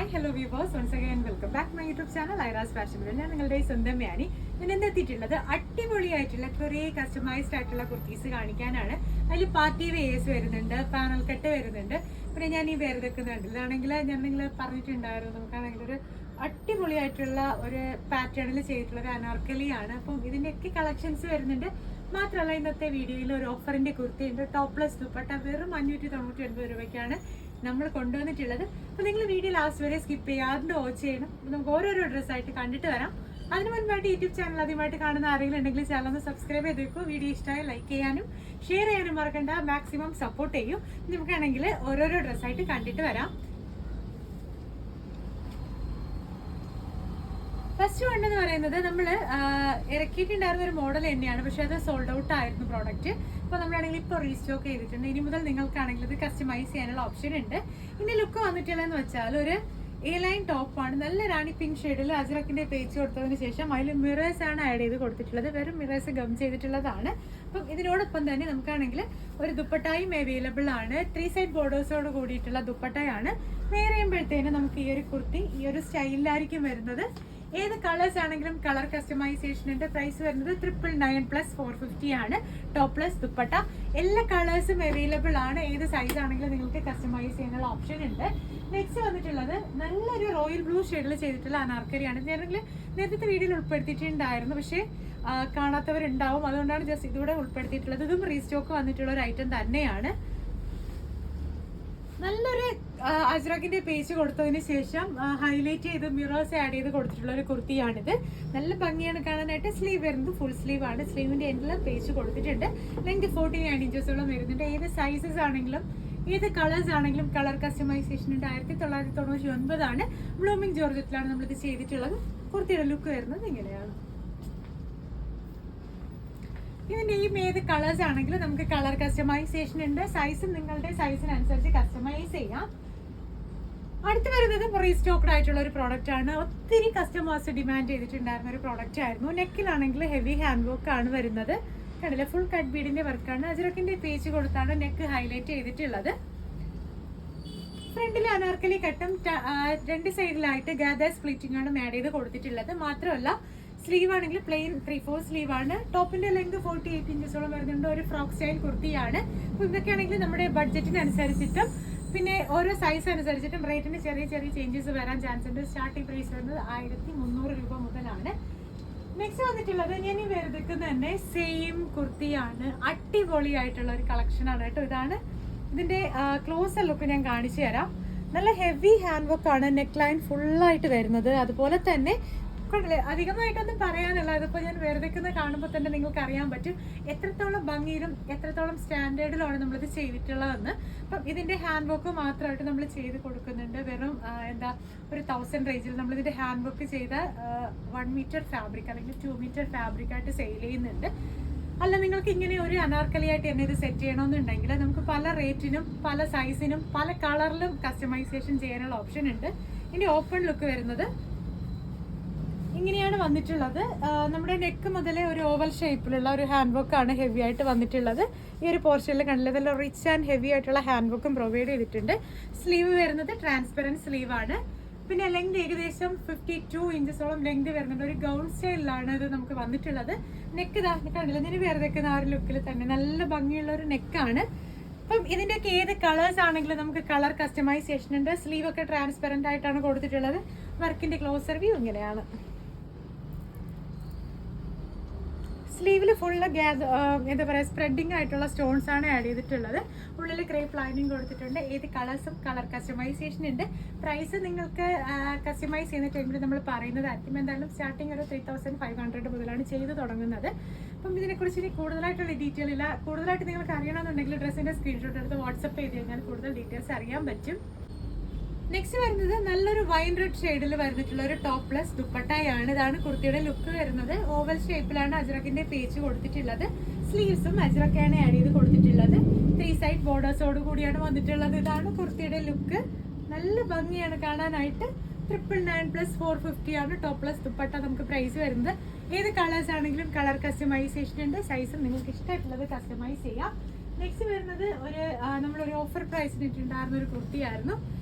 Hi hello viewers, once again welcome back my YouTube channel Aira's fashion world. ഞാൻ നിങ്ങളുടെ സ്വന്തം മ്യാനി. ഞാൻ എന്തെത്തിയിട്ടുള്ളത് അടിപൊളിയായിട്ടുള്ള കുറേ കസ്റ്റമൈസ്ഡ് ആയിട്ടുള്ള കുർത്തീസ് കാണിക്കാനാണ്. അതിൽ പാർട്ടി വെയേഴ്സ് വരുന്നുണ്ട്, പാനൽ കട്ട് വരുന്നുണ്ട്. പിന്നെ ഞാൻ ഈ വേറെതൊക്കെ ഇതാണെങ്കിൽ ഞാൻ നിങ്ങൾ പറഞ്ഞിട്ടുണ്ടായിരുന്നു, നമുക്കാണെങ്കിൽ ഒരു അടിപൊളിയായിട്ടുള്ള ഒരു പാറ്റേണിൽ ചെയ്തിട്ടുള്ള ഒരു അനാർക്കലിയാണ്. അപ്പം ഇതിൻ്റെയൊക്കെ കളക്ഷൻസ് വരുന്നുണ്ട്. മാത്രമല്ല ഇന്നത്തെ വീഡിയോയിൽ ഒരു ഓഫറിന്റെ കുർത്തിയുണ്ട്. ടോപ്ലെസ് ദുപ്പട്ട വെറും 599 രൂപയ്ക്കാണ് നമ്മൾ കൊണ്ടുവന്നിട്ടുള്ളത്. അപ്പോൾ നിങ്ങൾ വീഡിയോ ലാസ്റ്റ് വരെ സ്കിപ്പ് ചെയ്യാതെ വാച്ച് ചെയ്യണം. നമുക്ക് ഓരോരോ ഡ്രസ്സായിട്ട് കണ്ടിട്ട് വരാം. അതിന് മുൻപായിട്ട് യൂട്യൂബ് ചാനൽ ആദ്യമായിട്ട് കാണുന്ന ആരെങ്കിലും ഉണ്ടെങ്കിൽ ചാനൽ ഒന്ന് സബ്സ്ക്രൈബ് ചെയ്ത് വെക്കും. വീഡിയോ ഇഷ്ടമായി ലൈക്ക് ചെയ്യാനും ഷെയർ ചെയ്യാനും മറക്കണ്ട. മാക്സിമം സപ്പോർട്ട് ചെയ്യും. നമുക്കാണെങ്കിൽ ഓരോരോ ഡ്രസ്സായിട്ട് കണ്ടിട്ട് വരാം. ഫസ്റ്റ് വൺ എന്ന് പറയുന്നത് നമ്മൾ ഇറക്കിയിട്ടുണ്ടായിരുന്ന ഒരു മോഡൽ തന്നെയാണ്, പക്ഷെ അത് സോൾഡ് ഔട്ട് ആയിരുന്നു പ്രോഡക്റ്റ്. അപ്പോൾ നമ്മളാണെങ്കിൽ ഇപ്പോൾ റീസ്റ്റോക്ക് ചെയ്തിട്ടുണ്ട്. ഇനി മുതൽ നിങ്ങൾക്കാണെങ്കിൽ ഇത് കസ്റ്റമൈസ് ചെയ്യാനുള്ള ഓപ്ഷൻ ഉണ്ട്. ഇതിന്റെ ലുക്ക് വന്നിട്ടുള്ളതെന്ന് വെച്ചാൽ ഒരു എ ലൈൻ ടോപ്പാണ്. നല്ല റാണി പിങ്ക് ഷെയ്ഡിൽ അജ്രക്കിന്റെ പേച്ച് കൊടുത്തതിന് ശേഷം അതിൽ മിറേഴ്സ് ആണ് ആഡ് ചെയ്ത് കൊടുത്തിട്ടുള്ളത്. വെറും മിറേഴ്സ് ഗം ചെയ്തിട്ടുള്ളതാണ്. അപ്പം ഇതിനോടൊപ്പം തന്നെ നമുക്കാണെങ്കിൽ ഒരു ദുപ്പട്ടായും അവൈലബിൾ ആണ്. 3 സൈഡ് ബോർഡേഴ്സോട് കൂടിയിട്ടുള്ള ദുപ്പട്ടയാണ്. വേറെ ചെയ്യുമ്പോഴത്തേനും നമുക്ക് ഈ ഒരു കുർത്തി ഈ ഒരു സ്റ്റൈലിലായിരിക്കും വരുന്നത്. ഏത് കളേഴ്സ് ആണെങ്കിലും കളർ കസ്റ്റമൈസേഷൻ്റെ പ്രൈസ് വരുന്നത് 999 പ്ലസ് 450 ആണ്. ടോപ്ലെസ് ദുപ്പട്ട എല്ലാ കളേഴ്സും അവൈലബിൾ ആണ്. ഏത് സൈസ് ആണെങ്കിലും നിങ്ങൾക്ക് കസ്റ്റമൈസ് ചെയ്യാനുള്ള ഓപ്ഷൻ ഉണ്ട്. നെക്സ്റ്റ് വന്നിട്ടുള്ളത് നല്ലൊരു റോയൽ ബ്ലൂ ഷെയ്ഡിൽ ചെയ്തിട്ടുള്ള അനാർക്കലിയാണ്. നേരത്തെ വീഡിയോയിൽ ഉൾപ്പെടുത്തിയിട്ടുണ്ടായിരുന്നു, പക്ഷേ കാണാത്തവരുണ്ടാവും. അതുകൊണ്ടാണ് ജസ്റ്റ് ഇതുകൂടെ ഉൾപ്പെടുത്തിയിട്ടുള്ളത്. ഇതും റീസ്റ്റോക്ക് വന്നിട്ടുള്ള ഒരു ഐറ്റം തന്നെയാണ്. നല്ലൊരു അജ്രക്കിന്റെ പേജ് കൊടുത്തതിന് ശേഷം ഹൈലൈറ്റ് ചെയ്ത് മിറേഴ്സ് ആഡ് ചെയ്ത് കൊടുത്തിട്ടുള്ള ഒരു കുർത്തിയാണിത്. നല്ല ഭംഗിയാണ് കാണാനായിട്ട്. സ്ലീവ് വരുന്നത് ഫുൾ സ്ലീവ് ആണ്. സ്ലീവിന്റെ എൻഡിലും പേജ് കൊടുത്തിട്ടുണ്ട്. ലെങ്ത് 49 ഇഞ്ചസോളം വരുന്നുണ്ട്. ഏത് സൈസസ് ആണെങ്കിലും ഏത് കളേഴ്സ് ആണെങ്കിലും കളർ കസ്റ്റമൈസേഷൻ ഉണ്ട്. 1999 ആണ്. ബ്ലൂമിംഗ് ജോർജറ്റിലാണ് നമ്മളിത് ചെയ്തിട്ടുള്ളത്. കുർത്തിയുടെ ലുക്ക് വരുന്നത് ഇങ്ങനെയാണ്. ഇതിന്റെ ഈ ഏത് കളേഴ്സ് ആണെങ്കിലും നമുക്ക് കളർ കസ്റ്റമൈസേഷൻ ഉണ്ട്. സൈസും നിങ്ങളുടെ സൈസിനനുസരിച്ച് കസ്റ്റമൈസ് ചെയ്യാം. അടുത്ത് വരുന്നത് റീസ്റ്റോക്ഡ് ആയിട്ടുള്ള ഒരു പ്രോഡക്റ്റ് ആണ്. ഒത്തിരി കസ്റ്റമേഴ്സ് ഡിമാൻഡ് ചെയ്തിട്ടുണ്ടായിരുന്ന ഒരു പ്രോഡക്റ്റ് ആയിരുന്നു. നെക്കിലാണെങ്കിൽ ഹെവി ഹാൻഡ് വർക്ക് ആണ് വരുന്നത്. കണ്ടില്ല, ഫുൾ കട്ട് ബീഡിന്റെ വർക്കാണ്. അജ്രക്കിന്റെ പേജ് കൊടുത്താണ് നെക്ക് ഹൈലൈറ്റ് ചെയ്തിട്ടുള്ളത്. ഫ്രണ്ടിൽ അനാർക്കലി കട്ടും 2 സൈഡിലായിട്ട് ഗാദർ സ്പ്ലിറ്റിംഗ് ആണ് ആഡ് ചെയ്ത് കൊടുത്തിട്ടുള്ളത്. മാത്രമല്ല സ്ലീവ് ആണെങ്കിൽ പ്ലെയിൻ 3/4 സ്ലീവ് ആണ്. ടോപ്പിന്റെ ലെങ്ത് 48 ഇഞ്ചസോളം വരുന്നുണ്ട്. ഒരു ഫ്രോക്ക് സ്റ്റൈൽ കുർത്തിയാണ്. അപ്പോൾ ഇതൊക്കെയാണെങ്കിൽ നമ്മുടെ ബഡ്ജറ്റിനനുസരിച്ചിട്ടും പിന്നെ ഓരോ സൈസ് അനുസരിച്ചിട്ടും റേറ്റിന് ചെറിയ ചെറിയ ചേഞ്ചസ് വരാൻ ചാൻസ് ഉണ്ട്. സ്റ്റാർട്ടിംഗ് പ്രൈസ് വരുന്നത് 1300 രൂപ മുതലാണ്. നെക്സ്റ്റ് വന്നിട്ടുള്ളത് ഞാൻ ഈ വെറുതെക്കുന്ന തന്നെ സെയിം കുർത്തിയാണ്. അടിപൊളിയായിട്ടുള്ള ഒരു കളക്ഷൻ ആണ് കേട്ടോ. ഇതാണ് ഇതിന്റെ ക്ലോസർ ലുക്ക് ഞാൻ കാണിച്ചു തരാം. നല്ല ഹെവി ഹാൻഡ് വർക്ക് ആണ്. നെക്ക് ലൈൻ ഫുള്ളായിട്ട് വരുന്നത്. അതുപോലെ തന്നെ കണ്ടില്ലേ, അധികമായിട്ടൊന്നും പറയാനുള്ള. അതിപ്പോൾ ഞാൻ വെറുതെക്കുന്ന കാണുമ്പോൾ തന്നെ നിങ്ങൾക്ക് അറിയാൻ പറ്റും എത്രത്തോളം ഭംഗിയിലും എത്രത്തോളം സ്റ്റാൻഡേർഡിലാണ് നമ്മളിത് ചെയ്തിട്ടുള്ളതെന്ന്. അപ്പം ഇതിന്റെ ഹാൻഡ് വർക്ക് മാത്രമായിട്ട് നമ്മൾ ചെയ്ത് കൊടുക്കുന്നുണ്ട്. വെറും ഒരു 1000 റേഞ്ചിൽ നമ്മളിതിന്റെ ഹാൻഡ് വർക്ക് ചെയ്ത 1 മീറ്റർ ഫാബ്രിക് അല്ലെങ്കിൽ 2 മീറ്റർ ഫാബ്രിക് ആയിട്ട് സെയിൽ ചെയ്യുന്നുണ്ട്. അല്ല, നിങ്ങൾക്ക് ഇങ്ങനെ ഒരു അനാർക്കലിയായിട്ട് തന്നെ ഇത് സെറ്റ് ചെയ്യണമെന്നുണ്ടെങ്കിൽ നമുക്ക് പല റേറ്റിനും പല സൈസിനും പല കളറിലും കസ്റ്റമൈസേഷൻ ചെയ്യാനുള്ള ഓപ്ഷൻ ഉണ്ട്. ഇനി ഓപ്പൺ ലുക്ക് വരുന്നത് ഇങ്ങനെയാണ് വന്നിട്ടുള്ളത്. നമ്മുടെ നെക്ക് മുതലേ ഒരു ഓവൽ ഷേപ്പിലുള്ള ഒരു ഹാൻഡ് വർക്ക് ആണ് ഹെവി ആയിട്ട് വന്നിട്ടുള്ളത്. ഈ ഒരു പോർഷനിൽ കണ്ടില്ല, നല്ല റിച്ച് ആൻഡ് ഹെവി ആയിട്ടുള്ള ഹാൻഡ് വർക്കും പ്രൊവൈഡ് ചെയ്തിട്ടുണ്ട്. സ്ലീവ് വരുന്നത് ട്രാൻസ്പെറൻറ്റ് സ്ലീവ് ആണ്. പിന്നെ ലെങ്ത് ഏകദേശം 52 ഇഞ്ചസോളം ലെങ്ത് വരുന്നുണ്ട്. ഒരു ഗൗൺ സ്റ്റൈലിലാണ് ഇത് നമുക്ക് വന്നിട്ടുള്ളത്. നെക്ക് കണ്ടില്ല, ഞാൻ വേറെ വെക്കുന്ന ആ ഒരു ലുക്കിൽ തന്നെ നല്ല ഭംഗിയുള്ള ഒരു നെക്കാണ്. അപ്പം ഇതിൻ്റെയൊക്കെ ഏത് കളേഴ്സ് ആണെങ്കിലും നമുക്ക് കളർ കസ്റ്റമൈസേഷൻ ഉണ്ട്. സ്ലീവ് ഒക്കെ ട്രാൻസ്പെറൻ്റ് ആയിട്ടാണ് കൊടുത്തിട്ടുള്ളത്. വർക്കിന്റെ ക്ലോസർ വ്യൂ ഇങ്ങനെയാണ്. സ്ലീവിൽ ഫുള്ള് എന്താ പറയുക, സ്പ്രെഡിങ് ആയിട്ടുള്ള സ്റ്റോൺസ് ആണ് ആഡ് ചെയ്തിട്ടുള്ളത്. ഉള്ളിൽ ക്രേപ്പ് ലൈനിങ് കൊടുത്തിട്ടുണ്ട്. ഏത് കളേഴ്സും കളർ കസ്റ്റമൈസേഷൻ ഉണ്ട്. പ്രൈസ് നിങ്ങൾക്ക് കസ്റ്റമൈസ് ചെയ്യുന്ന ടൈമിൽ നമ്മൾ പറയുന്നതായിരിക്കും. എന്തായാലും സ്റ്റാർട്ടിങ് ഒരു 3500 മുതലാണ് ചെയ്ത് തുടങ്ങുന്നത്. അപ്പം ഇതിനെക്കുറിച്ച് ഇനി കൂടുതലായിട്ടുള്ള ഡീറ്റെയിൽ ഇല്ല. കൂടുതലായിട്ട് നിങ്ങൾക്ക് അറിയണമെന്നുണ്ടെങ്കിൽ ഡ്രസ്സിൻ്റെ സ്ക്രീൻഷോട്ട് എടുത്ത് വാട്സപ്പ് ചെയ്ത് കഴിഞ്ഞാൽ കൂടുതൽ ഡീറ്റെയിൽസ് അറിയാൻ പറ്റും. നെക്സ്റ്റ് വരുന്നത് നല്ലൊരു വൈൻ റെഡ് ഷെയ്ഡിൽ വരുന്നിട്ടുള്ള ഒരു ടോപ്ലെസ് ദുപ്പട്ടയാണ്. ഇതാണ് കുർത്തിയുടെ ലുക്ക് വരുന്നത്. ഓവൽ ഷേപ്പിലാണ് അജ്രക്കിന്റെ പേജ് കൊടുത്തിട്ടുള്ളത്. സ്ലീവ്സും അജ്രക്കാണ് ആഡ് ചെയ്ത് കൊടുത്തിട്ടുള്ളത്. 3 സൈഡ് ബോർഡേഴ്സോട് കൂടിയാണ് വന്നിട്ടുള്ളത്. ഇതാണ് കുർത്തിയുടെ ലുക്ക്. നല്ല ഭംഗിയാണ് കാണാനായിട്ട്. 999 പ്ലസ് 450 ആണ് ടോപ്ലെസ് ദുപ്പട്ട നമുക്ക് പ്രൈസ് വരുന്നത്. ഏത് കളേഴ്സ് ആണെങ്കിലും കളർ കസ്റ്റമൈസേഷൻ ഉണ്ട്. സൈസും നിങ്ങൾക്ക് ഇഷ്ടമായിട്ടുള്ളത് കസ്റ്റമൈസ് ചെയ്യാം. നെക്സ്റ്റ് വരുന്നത് നമ്മളൊരു ഓഫർ പ്രൈസിന് ഇട്ടുണ്ടായിരുന്ന ഒരു കുർത്തിയായിരുന്നു.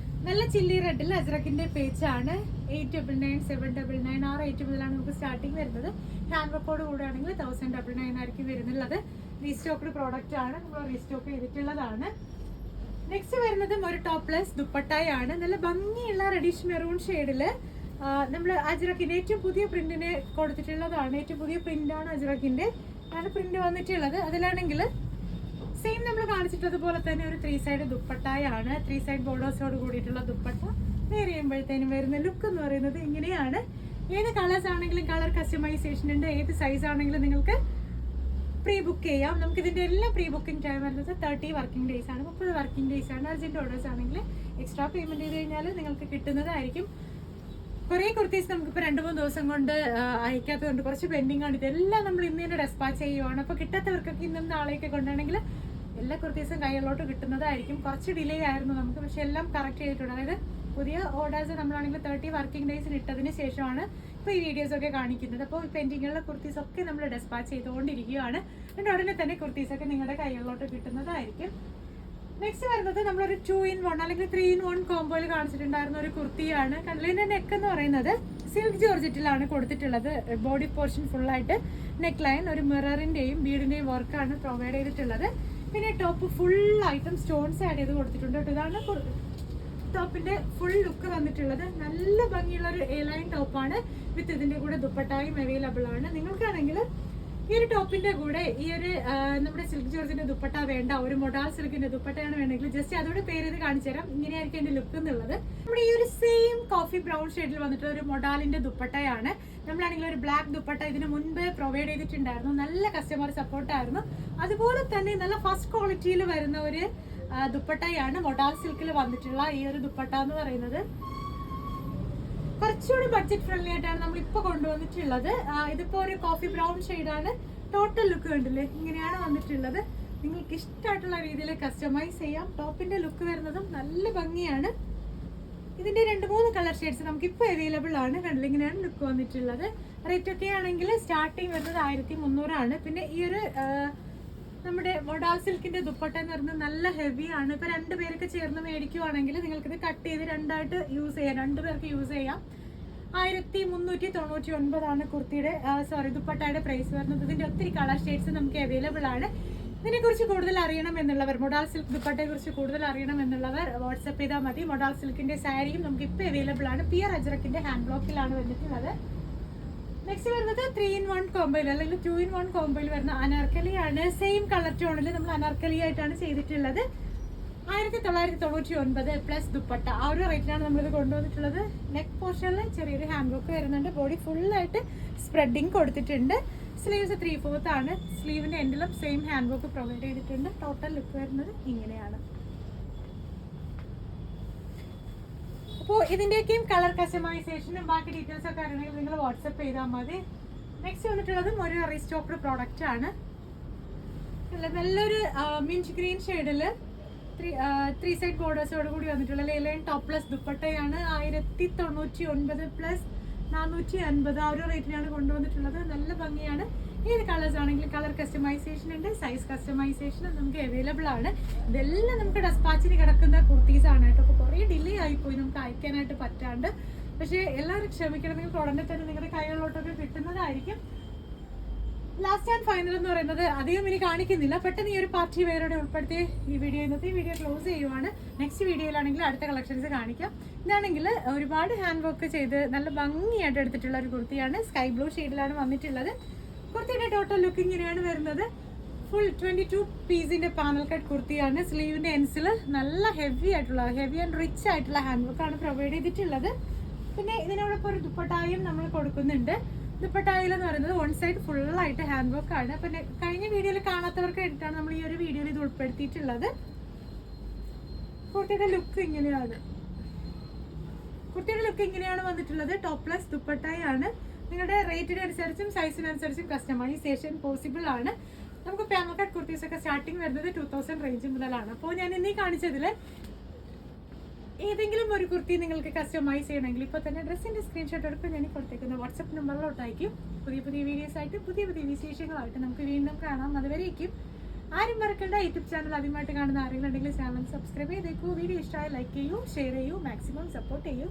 നല്ല ചില്ലി റെഡിൽ അജ്രക്കിന്റെ പേജാണ്. 899, 799 ആ റേറ്റ് മുതലാണ് നമുക്ക് സ്റ്റാർട്ടിങ് വരുന്നത്. ഹാൻഡ് വർക്കോട് കൂടെ ആണെങ്കിൽ 1099 ആയിരിക്കും വരുന്നുള്ളത്. റീസ്റ്റോക്ക്ഡ് പ്രോഡക്റ്റ് ആണ്, നമ്മൾ റീസ്റ്റോക്ക് ചെയ്തിട്ടുള്ളതാണ്. നെക്സ്റ്റ് വരുന്നതും ഒരു ടോപ്ലെസ് ദുപ്പട്ടായാണ്. നല്ല ഭംഗിയുള്ള റെഡിഷ് മെറൂൺ ഷെയ്ഡില് നമ്മൾ അജ്രക്കിന്റെ ഏറ്റവും പുതിയ പ്രിന്റിന് കൊടുത്തിട്ടുള്ളതാണ്. ഏറ്റവും പുതിയ പ്രിന്റാണ് അജ്രക്കിന്റെ പ്രിന്റ് വന്നിട്ടുള്ളത്. അതിലാണെങ്കിൽ സെയിം നമ്മൾ കാണിച്ചിട്ടതുപോലെ തന്നെ ഒരു 3 സൈഡ് ദുപ്പട്ടായാണ്. 3 സൈഡ് ബോർഡേഴ്സോട് കൂടിയിട്ടുള്ള ദുപ്പട്ട. വേറെ ചെയ്യുമ്പോഴത്തേനും വരുന്ന ലുക്ക് എന്ന് പറയുന്നത് ഇങ്ങനെയാണ്. ഏത് കളേഴ്സ് ആണെങ്കിലും കളർ കസ്റ്റമൈസേഷൻ ഉണ്ട്. ഏത് സൈസ് ആണെങ്കിലും നിങ്ങൾക്ക് പ്രീ ബുക്ക് ചെയ്യാം. നമുക്ക് ഇതിന്റെ എല്ലാം പ്രീ ബുക്കിംഗ് ടൈം വരുന്നത് 30 വർക്കിംഗ് ഡേയ്സ് ആണ്, 30 വർക്കിംഗ് ഡേയ്സ് ആണ്. അർജന്റ് ഓർഡേഴ്സ് ആണെങ്കിൽ എക്സ്ട്രാ പേയ്മെന്റ് ചെയ്ത് കഴിഞ്ഞാൽ നിങ്ങൾക്ക് കിട്ടുന്നതായിരിക്കും. കുറേ കുർത്തീസ് നമുക്കിപ്പോൾ 2-3 ദിവസം കൊണ്ട് അയക്കാത്തതുകൊണ്ട് കുറച്ച് പെൻഡിങ് ആണ്. ഇതെല്ലാം നമ്മൾ ഇന്ന് തന്നെ ഡെസ്പാച്ച് ചെയ്യുവാണ്. അപ്പോൾ കിട്ടാത്തവർക്കൊക്കെ ഇന്നും നാളെയൊക്കെ കൊണ്ടാണെങ്കിൽ എല്ലാ കുർത്തീസും കൈകളിലോട്ട് കിട്ടുന്നതായിരിക്കും. കുറച്ച് ഡിലേ ആയിരുന്നു നമുക്ക്, പക്ഷെ എല്ലാം കറക്റ്റ് ചെയ്തിട്ടുണ്ട്. അതായത് പുതിയ ഓർഡേഴ്സ് നമ്മളാണെങ്കിൽ 30 വർക്കിംഗ് ഡേയ്സിന് ഇട്ടതിന് ശേഷമാണ് ഇപ്പോൾ ഈ വീഡിയോസൊക്കെ കാണിക്കുന്നത്. അപ്പോൾ പെൻഡിങ്ങുള്ള കുർത്തീസൊക്കെ നമ്മൾ ഡെസ്പാച്ച് ചെയ്തുകൊണ്ടിരിക്കുകയാണ്. എന്നിട്ട് ഉടനെ തന്നെ കുർത്തീസൊക്കെ നിങ്ങളുടെ കൈകളിലോട്ട് കിട്ടുന്നതായിരിക്കും. നെക്സ്റ്റ് വരുന്നത് നമ്മളൊരു 2-in-1 അല്ലെങ്കിൽ 3-in-1 കോമ്പോയിൽ കാണിച്ചിട്ടുണ്ടായിരുന്ന ഒരു കുർത്തിയാണ്. കണ്ണിലിന്റെ നെക്ക് എന്ന് പറയുന്നത് സിൽക്ക് ജോർജറ്റിലാണ് കൊടുത്തിട്ടുള്ളത്. ബോഡി പോർഷൻ ഫുള്ളായിട്ട് നെക്ക് ലൈൻ ഒരു മിററിന്റെയും ബീഡിന്റെയും വർക്കാണ് പ്രൊവൈഡ് ചെയ്തിട്ടുള്ളത്. പിന്നെ ടോപ്പ് ഫുള്ളായിട്ടും സ്റ്റോൺസ് ആഡ് ചെയ്ത് കൊടുത്തിട്ടുണ്ട്. ഇതാണ് ടോപ്പിന്റെ ഫുൾ ലുക്ക് വന്നിട്ടുള്ളത്. നല്ല ഭംഗിയുള്ള ഒരു എ ലൈൻ ടോപ്പാണ്. വിത്ത് ഇതിന്റെ കൂടെ ദുപ്പട്ടായും അവൈലബിൾ ആണ്. നിങ്ങൾക്കാണെങ്കിൽ ഈ ഒരു ടോപ്പിന്റെ കൂടെ ഈ ഒരു നമ്മുടെ സിൽക്ക് ജോർജിന്റെ ദുപ്പട്ട വേണ്ട, ഒരു മൊഡാൾ സിൽക്കിന്റെ ദുപ്പട്ടയാണ് വേണമെങ്കിൽ ജസ്റ്റ് അതോടെ പേര് ചെയ്ത് കാണിച്ചു തരാം. ഇങ്ങനെയായിരിക്കും എന്റെ ലുക്ക് എന്നുള്ളത്. നമ്മുടെ ഈ ഒരു സെയിം കോഫി ബ്രൗൺ ഷെയ്ഡിൽ വന്നിട്ട് ഒരു മൊഡാലിന്റെ ദുപ്പട്ടയാണ്. നമ്മളാണെങ്കിൽ ഒരു ബ്ലാക്ക് ദുപ്പട്ട ഇതിന് മുൻപ് പ്രൊവൈഡ് ചെയ്തിട്ടുണ്ടായിരുന്നു. നല്ല കസ്റ്റമർ സപ്പോർട്ടായിരുന്നു. അതുപോലെ തന്നെ നല്ല ഫസ്റ്റ് ക്വാളിറ്റിയിൽ വരുന്ന ഒരു ദുപ്പട്ടയാണ് മൊഡാൾ സിൽക്കിൽ വന്നിട്ടുള്ള ഈ ഒരു ദുപ്പട്ട എന്ന് പറയുന്നത്. കുറച്ചുകൂടി ബഡ്ജറ്റ് ഫ്രണ്ട്ലി ആയിട്ടാണ് നമ്മൾ ഇപ്പൊ കൊണ്ടുവന്നിട്ടുള്ളത്. ഇതിപ്പോ ഒരു കോഫി ബ്രൗൺ ഷെയ്ഡാണ്. ടോട്ടൽ ലുക്ക് കണ്ടില്ലേ, ഇങ്ങനെയാണ് വന്നിട്ടുള്ളത്. നിങ്ങൾക്ക് ഇഷ്ടമായിട്ടുള്ള രീതിയിൽ കസ്റ്റമൈസ് ചെയ്യാം. ടോപ്പിന്റെ ലുക്ക് വരുന്നതും നല്ല ഭംഗിയാണ്. ഇതിന്റെ 2-3 കളർ ഷെയ്ഡ്സ് നമുക്ക് ഇപ്പോൾ അവൈലബിൾ ആണ്. കണ്ടില്ല, ഇങ്ങനെയാണ് ലുക്ക് വന്നിട്ടുള്ളത്. റേറ്റ് ഒക്കെ ആണെങ്കിൽ സ്റ്റാർട്ടിങ് വരുന്നത് 1300 ആണ്. പിന്നെ ഈ ഒരു നമ്മുടെ മൊഡാൾ സിൽക്കിന്റെ ദുപ്പട്ട എന്ന് പറയുന്നത് നല്ല ഹെവി ആണ്. ഇപ്പൊ 2 പേരൊക്കെ ചേർന്ന് മേടിക്കുവാണെങ്കിൽ നിങ്ങൾക്ക് ഇത് കട്ട് ചെയ്ത് 2ആയിട്ട് യൂസ് ചെയ്യാം. 2 പേർക്ക് യൂസ് ചെയ്യാം. 1399 ആണ് കുർത്തിയുടെ ദുപ്പട്ടയുടെ പ്രൈസ് വരുന്നത്. ഇതിന്റെ ഒത്തിരി കളർ ഷെയ്ഡ്സ് നമുക്ക് അവൈലബിൾ ആണ്. ഇതിനെ കുറിച്ച് കൂടുതൽ അറിയണം എന്നുള്ളവർ, മൊഡാൾ സിൽക്ക് ദുപ്പട്ടയെ കുറിച്ച് കൂടുതൽ അറിയണം എന്നുള്ളവർ വാട്സ്ആപ്പ് ചെയ്താൽ മതി. മൊഡാൾ സിൽക്കിന്റെ സാരിയും നമുക്ക് ഇപ്പൊ അവൈലബിൾ ആണ്. പിയർ അജ്രക്കിന്റെ ഹാൻഡ് ബ്ലോക്കിലാണ് വന്നിട്ടുള്ളത്. നെക്സ്റ്റ് വരുന്നത് 3-in-1 കോമ്പോയിൽ അല്ലെങ്കിൽ 2-in-1 കോമ്പോയിൽ വരുന്ന അനാർക്കലിയാണ്. സെയിം കളർ ടോണിൽ നമ്മൾ അനാർക്കലി ആയിട്ടാണ് ചെയ്തിട്ടുള്ളത്. 1999 പ്ലസ് ദുപ്പട്ട ആ ഒരു റേറ്റിലാണ് നമ്മളിത് കൊണ്ടുവന്നിട്ടുള്ളത്. നെക്ക് പോർഷനിൽ ചെറിയൊരു ഹാൻഡ് വർക്ക് വരുന്നുണ്ട്. ബോഡി ഫുള്ളായിട്ട് സ്പ്രെഡിങ് കൊടുത്തിട്ടുണ്ട്. സ്ലീവ്സ് 3/4 ആണ്. സ്ലീവിന്റെ എൻഡിലും സെയിം ഹാൻഡ് വർക്ക് പ്രൊവൈഡ് ചെയ്തിട്ടുണ്ട്. ടോട്ടൽ ലുക്ക് വരുന്നത് ഇങ്ങനെയാണ്. അപ്പോൾ ഇതിന്റെയൊക്കെയും കളർ കസ്റ്റമൈസേഷനും ബാക്കി ഡീറ്റെയിൽസ് ഒക്കെ അറിയണമെങ്കിൽ നിങ്ങൾ വാട്സപ്പ് ചെയ്താൽ മതി. നെക്സ്റ്റ് വന്നിട്ടുള്ളതും ഒരു റീസ്റ്റോക്ക്ഡ് പ്രോഡക്റ്റ് ആണ്. നല്ലൊരു മിൻറ്റ് ഗ്രീൻ ഷെയ്ഡില് 3 സൈഡ് ബോർഡേഴ്സോട് കൂടി വന്നിട്ടുള്ള ലൈൻ ടോപ്ലെസ് ദുപ്പട്ടയാണ്. 1099 പ്ലസ് 450 ആ ഒരു റേറ്റിലാണ് കൊണ്ടുവന്നിട്ടുള്ളത്. നല്ല ഭംഗിയാണ്. ഏത് കളേഴ്സ് ആണെങ്കിലും കളർ കസ്റ്റമൈസേഷൻ ഉണ്ട്, സൈസ് കസ്റ്റമൈസേഷൻ നമുക്ക് അവൈലബിൾ ആണ്. ഇതെല്ലാം നമുക്ക് ഡെസ്പാച്ചിന് കിടക്കുന്ന കുർത്തീസ് ആണ് കേട്ടോ. അപ്പോൾ കുറേ ഡിലേ ആയിപ്പോയി നമുക്ക് അയക്കാനായിട്ട് പറ്റാണ്ട്. പക്ഷേ എല്ലാവരും ക്ഷമിക്കണം, നിങ്ങൾക്ക് ഉടനെ തന്നെ നിങ്ങളുടെ കൈകളിലോട്ടൊക്കെ കിട്ടുന്നതായിരിക്കും. ലാസ്റ്റ് ആൻഡ് ഫൈനൽ എന്ന് പറയുന്നത് അധികം ഇനി കാണിക്കുന്നില്ല. പെട്ടെന്ന് ഈ ഒരു പാർട്ടി വെയറോടെ ഉൾപ്പെടുത്തി ഇന്നത്തെ വീഡിയോ ക്ലോസ് ചെയ്യുവാണ്. നെക്സ്റ്റ് വീഡിയോയിലാണെങ്കിൽ അടുത്ത കളക്ഷൻസ് കാണിക്കാം. ഇതാണെങ്കിൽ ഒരുപാട് ഹാൻഡ് വർക്ക് ചെയ്ത് നല്ല ഭംഗിയായിട്ട് എടുത്തിട്ടുള്ള ഒരു കുർത്തിയാണ്. സ്കൈ ബ്ലൂ ഷെയ്ഡിലാണ് വന്നിട്ടുള്ളത്. കുർത്തിയുടെ ടോട്ടൽ ലുക്ക് ഇങ്ങനെയാണ് വരുന്നത്. ഫുൾ 22 പീസിന്റെ പാനൽ കട്ട് കുർത്തിയാണ്. സ്ലീവിന്റെ എൻസിൽ നല്ല ഹെവി ആൻഡ് റിച്ച് ആയിട്ടുള്ള ഹാൻഡ് വർക്ക് ആണ് പ്രൊവൈഡ് ചെയ്തിട്ടുള്ളത്. പിന്നെ ഇതിനോടൊപ്പം ഒരു ദുപ്പട്ടായും നമ്മൾ കൊടുക്കുന്നുണ്ട്. ദുപ്പട്ടായിൽ എന്ന് പറയുന്നത് 1 സൈഡ് ഫുള്ളായിട്ട് ഹാൻഡ് വർക്ക് ആണ്. പിന്നെ കഴിഞ്ഞ വീഡിയോയിൽ കാണാത്തവർക്ക് വേണ്ടിയിട്ടാണ് നമ്മൾ ഈ ഒരു വീഡിയോയിൽ ഇത് ഉൾപ്പെടുത്തിയിട്ടുള്ളത്. കുർത്തിയുടെ ലുക്ക് ഇങ്ങനെയാണ് വന്നിട്ടുള്ളത്. ടോപ്ലെസ് ദുപ്പട്ടായാണ്. നിങ്ങളുടെ റേറ്റിനനുസരിച്ചും സൈസിനനുസരിച്ചും കസ്റ്റമൈസേഷൻ പോസിബിൾ ആണ്. നമുക്ക് പാനൽ കട്ട് കുർത്തീസ് ഒക്കെ സ്റ്റാർട്ടിങ് വരുന്നത് 2000 റേഞ്ച് മുതലാണ്. അപ്പോൾ ഞാൻ ഇന്നീ കാണിച്ചതിൽ ഏതെങ്കിലും ഒരു കുർത്തി നിങ്ങൾക്ക് കസ്റ്റമൈസ് ചെയ്യണമെങ്കിൽ ഇപ്പോൾ തന്നെ ഡ്രസ്സിന്റെ സ്ക്രീൻഷോട്ട് എടുക്കുക. ഞാൻ കൊടുത്തേക്കുന്ന വാട്സപ്പ് നമ്പറിലോട്ടായിരിക്കും. പുതിയ വീഡിയോസ് ആയിട്ട് പുതിയ വിശേഷങ്ങളായിട്ട് നമുക്ക് വീണ്ടും കാണാം. അതുവരേക്കും ആരും മറക്കണ്ട, യൂട്യൂബ് ചാനൽ ആദ്യമായിട്ട് കാണുന്ന ആരെങ്കിലും ഉണ്ടെങ്കിൽ ചാനൽ സബ്സ്ക്രൈബ് ചെയ്തേക്കൂ. വീഡിയോ ഇഷ്ടമായി ലൈക്ക് ചെയ്യൂ, ഷെയർ ചെയ്യൂ, മാക്സിമം സപ്പോർട്ട് ചെയ്യൂ.